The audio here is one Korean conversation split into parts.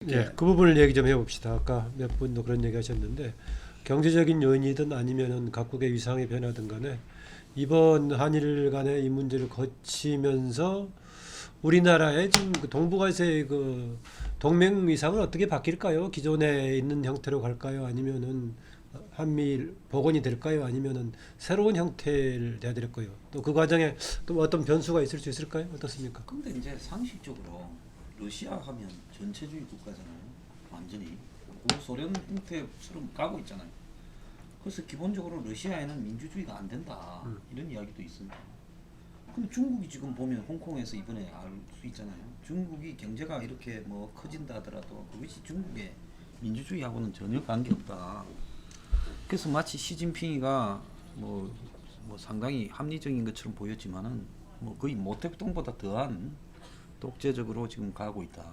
예, 그 부분을 얘기 좀 해봅시다. 아까 몇 분도 그런 얘기 하셨는데 경제적인 요인이든 아니면은 각국의 위상의 변화든 간에 이번 한일 간의 이 문제를 거치면서 우리나라의 지금 그 동북아시아의 그 동맹 위상은 어떻게 바뀔까요? 기존에 있는 형태로 갈까요? 아니면은 한미일 복원이 될까요? 아니면은 새로운 형태를 돼야 될까요? 또 그 과정에 또 어떤 변수가 있을 수 있을까요? 어떻습니까? 근데 이제 상식적으로 러시아 하면 전체주의 국가잖아요. 완전히 소련 형태처럼 가고 있잖아요. 그래서 기본적으로 러시아에는 민주주의가 안 된다 이런 이야기도 있습니다. 근데 중국이 지금 보면 홍콩에서 이번에 알 수 있잖아요. 중국이 경제가 이렇게 뭐 커진다 하더라도 그것이 중국의 민주주의하고는 전혀 관계없다. 그래서 마치 시진핑이가 뭐 상당히 합리적인 것처럼 보였지만은 뭐 거의 모택동보다 더한 독재적으로 지금 가고 있다.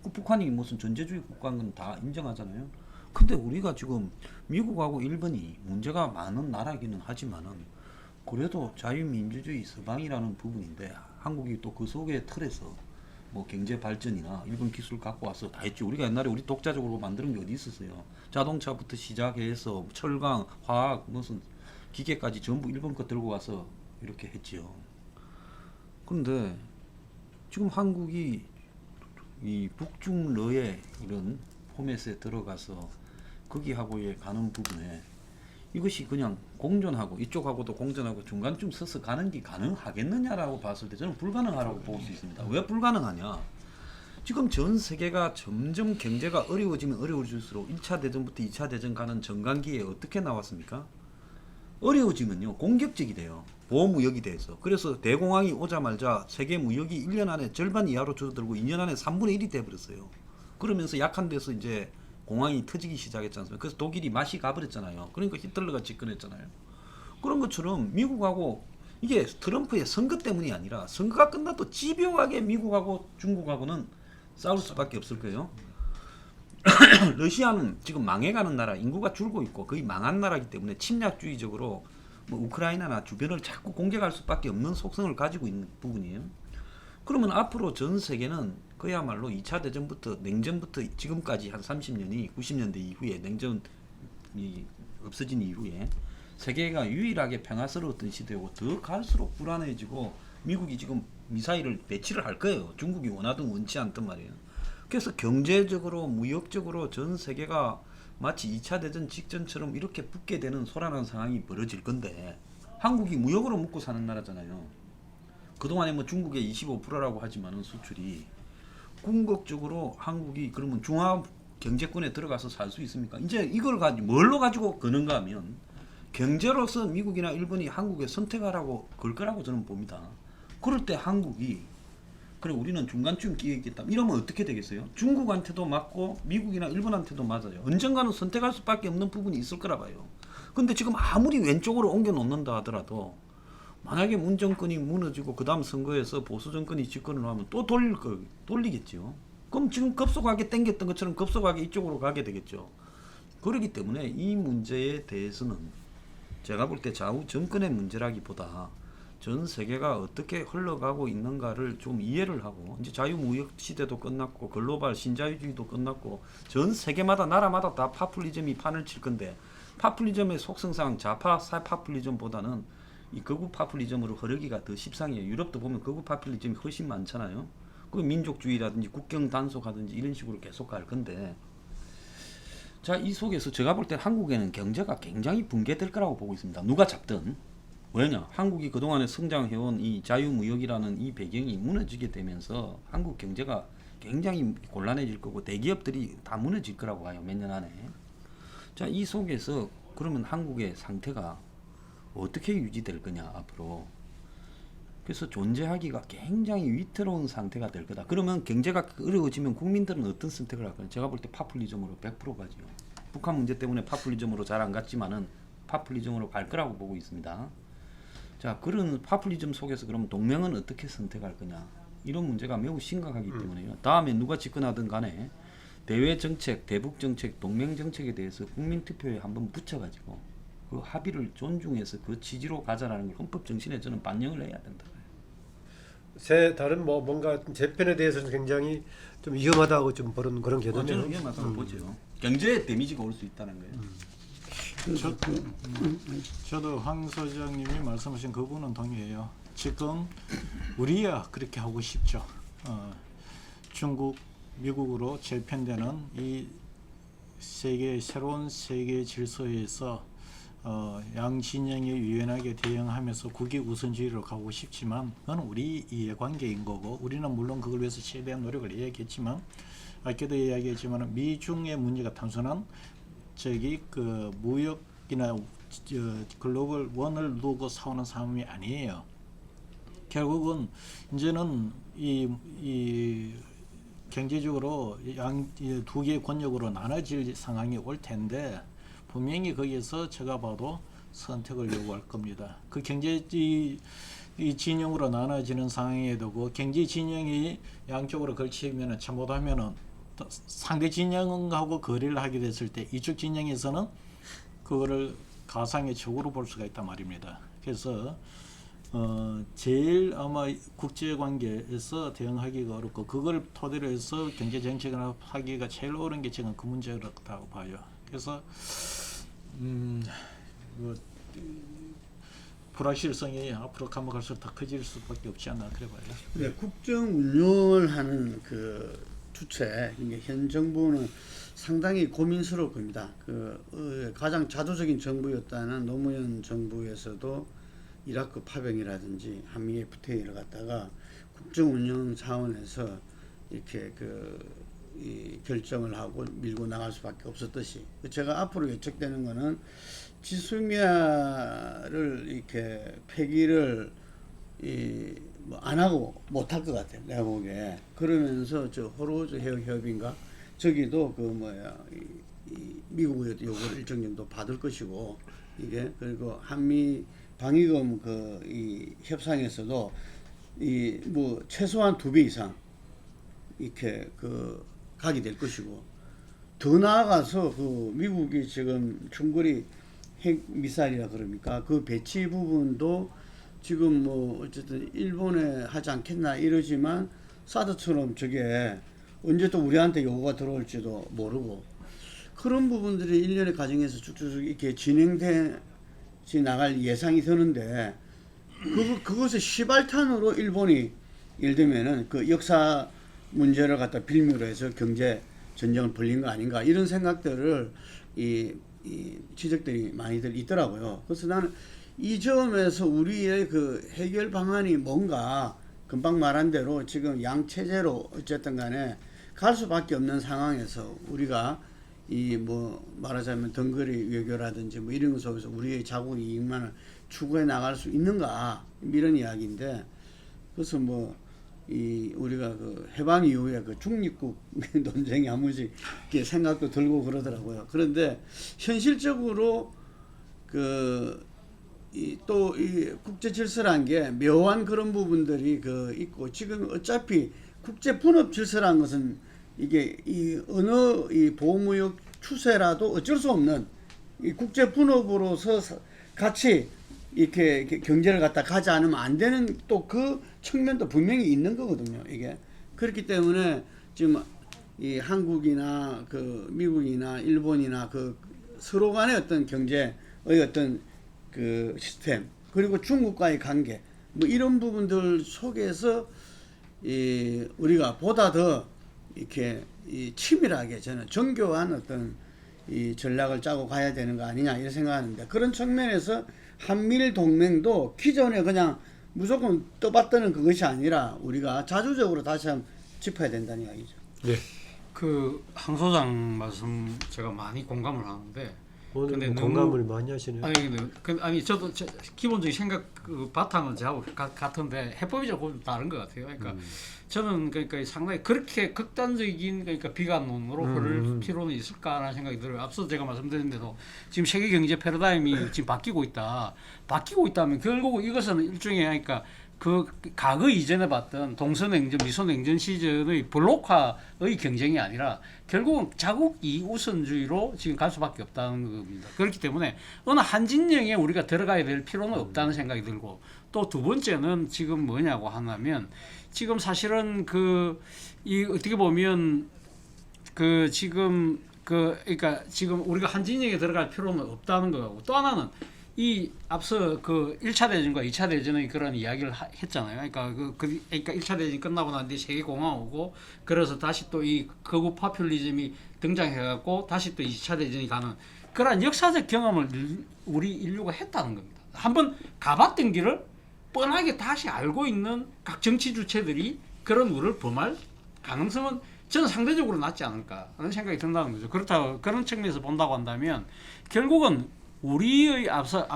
그 북한이 무슨 전제주의 국가인 건 다 인정하잖아요. 근데 우리가 지금 미국하고 일본이 문제가 많은 나라기는 하지만은 그래도 자유민주주의 서방이라는 부분인데 한국이 또 그 속의 틀에서 뭐 경제 발전이나 일본 기술 갖고 와서 다 했죠. 우리가 옛날에 우리 독자적으로 만드는 게 어디 있었어요. 자동차부터 시작해서 철강, 화학, 무슨 기계까지 전부 일본 거 들고 와서 이렇게 했지요. 그런데 지금 한국이 이 북중러의 이런 포맷에 들어가서 거기하고의 가는 부분에 이것이 그냥 공존하고 이쪽하고도 공존하고 중간쯤 서서 가는 게 가능하겠느냐라고 봤을 때 저는 불가능하다고 볼 수 있습니다. 왜 불가능하냐? 지금 전 세계가 점점 경제가 어려워지면 어려워질수록 1차 대전부터 2차 대전 가는 전반기에 어떻게 나왔습니까? 어려워지면요 공격적이 돼요. 보호무역이 돼서. 그래서 대공황이 오자마자 세계 무역이 1년 안에 절반 이하로 줄어들고 2년 안에 3분의 1이 돼버렸어요. 그러면서 약한 데서 이제 공황이 터지기 시작했지 않습니까? 그래서 독일이 맛이 가버렸잖아요. 그러니까 히틀러가 집권했잖아요. 그런 것처럼 미국하고 이게 트럼프의 선거 때문이 아니라 선거가 끝나도 집요하게 미국하고 중국하고는 싸울 수밖에 없을 거예요. 러시아는 지금 망해가는 나라, 인구가 줄고 있고 거의 망한 나라이기 때문에 침략주의적으로 뭐 우크라이나나 주변을 자꾸 공격할 수밖에 없는 속성을 가지고 있는 부분이에요. 그러면 앞으로 전 세계는 그야말로 2차 대전부터 냉전부터 지금까지 한 30년이 90년대 이후에 냉전이 없어진 이후에 세계가 유일하게 평화스러웠던 시대고 더 갈수록 불안해지고 미국이 지금 미사일을 배치를 할 거예요. 중국이 원하든 원치 않든 말이에요. 그래서 경제적으로 무역적으로 전 세계가 마치 2차 대전 직전처럼 이렇게 붙게 되는 소란한 상황이 벌어질 건데 한국이 무역으로 먹고 사는 나라잖아요. 그동안에 뭐 중국의 25%라고 하지만은 수출이 궁극적으로 한국이 그러면 중화 경제권에 들어가서 살 수 있습니까? 이제 이걸 가지고 뭘로 가지고 거는가 하면 경제로서 미국이나 일본이 한국에 선택하라고 걸 거라고 저는 봅니다. 그럴 때 한국이 그래 우리는 중간쯤 끼어 있겠다 이러면 어떻게 되겠어요? 중국한테도 맞고 미국이나 일본한테도 맞아요. 언젠가는 선택할 수밖에 없는 부분이 있을 거라 봐요. 근데 지금 아무리 왼쪽으로 옮겨 놓는다 하더라도 만약에 문 정권이 무너지고 그 다음 선거에서 보수 정권이 집권을 하면 또 돌리겠죠. 그럼 지금 급속하게 땡겼던 것처럼 급속하게 이쪽으로 가게 되겠죠. 그렇기 때문에 이 문제에 대해서는 제가 볼 때 좌우 정권의 문제라기보다 전 세계가 어떻게 흘러가고 있는가를 좀 이해를 하고 이제 자유무역 시대도 끝났고 글로벌 신자유주의도 끝났고 전 세계마다 나라마다 다 파퓰리즘이 판을 칠 건데 파퓰리즘의 속성상 좌파 파퓰리즘보다는 이 극우 파퓰리즘으로 흐르기가 더 십상이에요. 유럽도 보면 극우 파퓰리즘이 훨씬 많잖아요. 그 민족주의라든지 국경 단속하든지 이런 식으로 계속 갈 건데 자, 이 속에서 제가 볼 때 한국에는 경제가 굉장히 붕괴될 거라고 보고 있습니다. 누가 잡든. 왜냐? 한국이 그동안에 성장해온 이 자유무역이라는 이 배경이 무너지게 되면서 한국 경제가 굉장히 곤란해질 거고 대기업들이 다 무너질 거라고 봐요. 몇 년 안에. 자, 이 속에서 그러면 한국의 상태가 어떻게 유지될 거냐 앞으로. 그래서 존재하기가 굉장히 위태로운 상태가 될 거다. 그러면 경제가 어려워지면 국민들은 어떤 선택을 할까요? 제가 볼 때 파퓰리즘으로 100% 가죠. 북한 문제 때문에 파퓰리즘으로 잘 안 갔지만은 파퓰리즘으로 갈 거라고 보고 있습니다. 자, 그런 파퓰리즘 속에서 그럼 동맹은 어떻게 선택할 거냐? 이런 문제가 매우 심각하기 때문에요. 다음에 누가 집권하든 간에 대외 정책, 대북 정책, 동맹 정책에 대해서 국민 투표에 한번 붙여가지고 그 합의를 존중해서 그 취지로 가자라는 걸 헌법 정신에 저는 반영을 해야 된다. 다른 뭐 뭔가 재편에 대해서는 굉장히 좀 위험하다고 좀 보는 그런 저는 견해네요. 위험하다고 보죠. 경제에 데미지가 올 수 있다는 거예요. 저도 황 소장님이 말씀하신 그 부분은 동의해요. 지금 우리야 그렇게 하고 싶죠. 중국, 미국으로 재편되는 이 새로운 세계 질서에서 양 진영이 유연하게 대응하면서 국위 우선주의로 가고 싶지만 그건 우리 이해관계인 거고 우리는 물론 그걸 위해서 최대한 노력을 해야겠지만 아까도 이야기했지만 미중의 문제가 단순한 그 무역이나 글로벌 원을 두고 싸우는 싸움이 아니에요. 결국은 이제는 이 경제적으로 두 개의 권력으로 나눠질 상황이 올 텐데 분명히 거기에서 제가 봐도 선택을 요구할 겁니다. 그 경제 이 진영으로 나눠지는 상황에 두고 경제 진영이 양쪽으로 걸치면 잘못하면은 상대 진영하고 거래를 하게 됐을 때 이쪽 진영에서는 그거를 가상의 적으로 볼 수가 있단 말입니다. 그래서 제일 아마 국제 관계에서 대응하기가 어렵고 그걸 토대로 해서 경제 정책을 하기가 제일 어려운 게 지금 그 문제라고 봐요. 그래서 뭐 불확실성이 앞으로 가면 갈수록 더 커질 수밖에 없지 않나 그래 봐요. 네, 국정 운영을 하는 그 주체, 현 정부는 상당히 고민스러울 겁니다. 가장 자주적인 정부였다는 노무현 정부에서도 이라크 파병이라든지 한미 FTA를 갖다가 국정 운영 차원에서 이렇게 이 결정을 하고 밀고 나갈 수밖에 없었듯이 제가 앞으로 예측되는 거는 지소미아를 이렇게 폐기를 안 하고 못할 것 같아요. 내가 보기에. 그러면서 저 호르무즈 해역 협의인가 저기도 미국의 요구를 일정 정도 받을 것이고 이게 그리고 한미 방위금 이 협상에서도 뭐 최소한 2배 이상 이렇게 가게 될 것이고 더 나아가서 미국이 지금 중거리 핵 미사일이라 그럽니까 그 배치 부분도 지금 뭐 어쨌든 일본에 하지 않겠나 이러지만 사드처럼 저게 언제 또 우리한테 요구가 들어올지도 모르고 그런 부분들이 일련의 과정에서 쭉쭉 이렇게 진행돼 나갈 예상이 드는데 그것의 시발탄으로 일본이 예를 들면은 그 역사 문제를 갖다 빌미로 해서 경제 전쟁을 벌린 거 아닌가 이런 생각들을 이 지적들이 많이들 있더라고요. 그래서 나는 이 점에서 우리의 그 해결 방안이 뭔가 금방 말한 대로 지금 양 체제로 어쨌든 간에 갈 수밖에 없는 상황에서 우리가 뭐 말하자면 덩거리 외교라든지 뭐 이런 것 속에서 우리의 자국 이익만을 추구해 나갈 수 있는가 이런 이야기인데 그래서 뭐 우리가 해방 이후에 중립국 논쟁이 한 번씩 생각도 들고 그러더라고요. 그런데 현실적으로 또 이 국제 질서란 게 묘한 그런 부분들이 있고 지금 어차피 국제 분업 질서란 것은 이게 어느 보호무역 추세라도 어쩔 수 없는 이 국제 분업으로서 같이 이렇게 경제를 갖다 가지 않으면 안 되는 또 그 측면도 분명히 있는 거거든요. 이게 그렇기 때문에 지금 이 한국이나 미국이나 일본이나 서로 간의 어떤 경제의 어떤 시스템 그리고 중국과의 관계 뭐 이런 부분들 속에서 우리가 보다 더 이렇게 치밀하게 저는 정교한 어떤 전략을 짜고 가야 되는 거 아니냐 이런 생각하는데 그런 측면에서 한미일 동맹도 기존에 그냥 무조건 떠받드는 그것이 아니라 우리가 자주적으로 다시 한번 짚어야 된다는 이야기죠. 네. 황 소장 말씀 제가 많이 공감을 하는데 오늘 근데 공감을 많이 하시네요. 아니 저도 기본적인 생각 바탕은 저하고 같은데 해법이 조금 다른 것 같아요. 그러니까 저는 상당히 그렇게 극단적인 비관론으로 흐를 필요는 있을까라는 생각이 들어요. 앞서 제가 말씀드린 대로 지금 세계 경제 패러다임이 지금 바뀌고 있다면 결국 이것은 일종의 그 과거 이전에 봤던 동서냉전, 미소냉전 시절의 블록화의 경쟁이 아니라 결국은 자국 이익 우선주의로 지금 갈 수밖에 없다는 겁니다. 그렇기 때문에 어느 한 진영에 우리가 들어가야 될 필요는 없다는 생각이 들고, 또 두 번째는 지금 뭐냐고 하면 지금 사실은 이 어떻게 보면 그러니까 지금 우리가 한 진영에 들어갈 필요는 없다는 거고, 또 하나는 이 앞서 1차 대전과 2차 대전의 그런 이야기를 했잖아요. 그러니까 1차 대전이 끝나고 난 뒤에 세계공황 오고, 그래서 다시 또 이 극우 파퓰리즘이 등장해갖고 다시 또 2차 대전이 가는 그런 역사적 경험을 우리 인류가 했다는 겁니다. 한번 가봤던 길을 뻔하게 다시 알고 있는 각 정치 주체들이 그런 우를 범할 가능성은 저는 상대적으로 낮지 않을까 하는 생각이 든다는 거죠. 그런 측면에서 본다고 한다면 결국은 우리의 앞서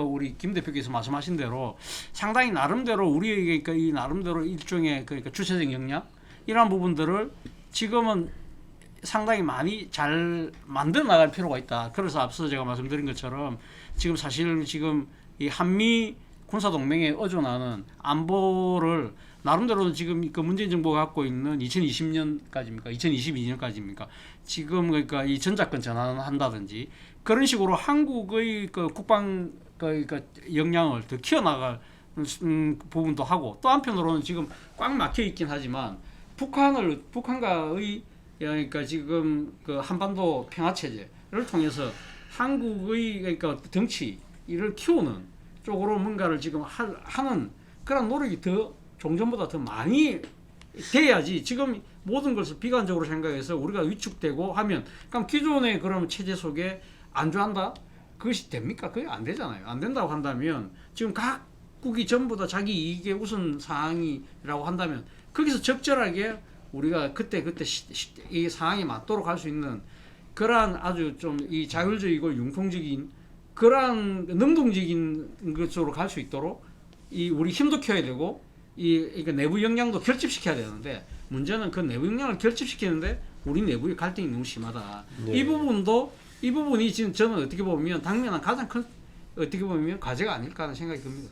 우리 김 대표께서 말씀하신 대로 상당히 나름대로 우리의 이 나름대로 일종의 주체적 역량 이런 부분들을 지금은 상당히 많이 잘 만들어 나갈 필요가 있다. 그래서 앞서 제가 말씀드린 것처럼 지금 사실 이 한미 군사 동맹에 의존하는 안보를 나름대로 지금 문재인 정부가 갖고 있는 2020년까지입니까? 2022년까지입니까? 지금 그러니까 이 전작권 전환한다든지 그런 식으로 한국의 국방 역량을 더 키워나갈 부분도 하고, 또 한편으로는 지금 꽉 막혀 있긴 하지만 북한과의 그러니까 지금 한반도 평화 체제를 통해서 한국의 정치를 키우는 쪽으로 뭔가를 지금 하는 그런 노력이 더 종전보다 더 많이 돼야지, 지금 모든 것을 비관적으로 생각해서 우리가 위축되고 하면 그럼 기존의 그런 체제 속에 안주한다? 그것이 됩니까? 그게 안 되잖아요. 안 된다고 한다면 지금 각국이 전부 다 자기 이익의 우선 사항이라고 한다면 거기서 적절하게 우리가 그때 이 상황에 맞도록 할 수 있는 그러한 아주 좀 이 자율적이고 융통적인 그러한 능동적인 것으로 갈 수 있도록 우리 힘도 키워야 되고 그러니까 내부 역량도 결집시켜야 되는데, 문제는 그 내부 역량을 결집시키는데 우리 내부의 갈등이 너무 심하다. 네. 이 부분이 지금 저는 어떻게 보면 당면한 가장 큰 어떻게 보면 과제가 아닐까 하는 생각이 듭니다.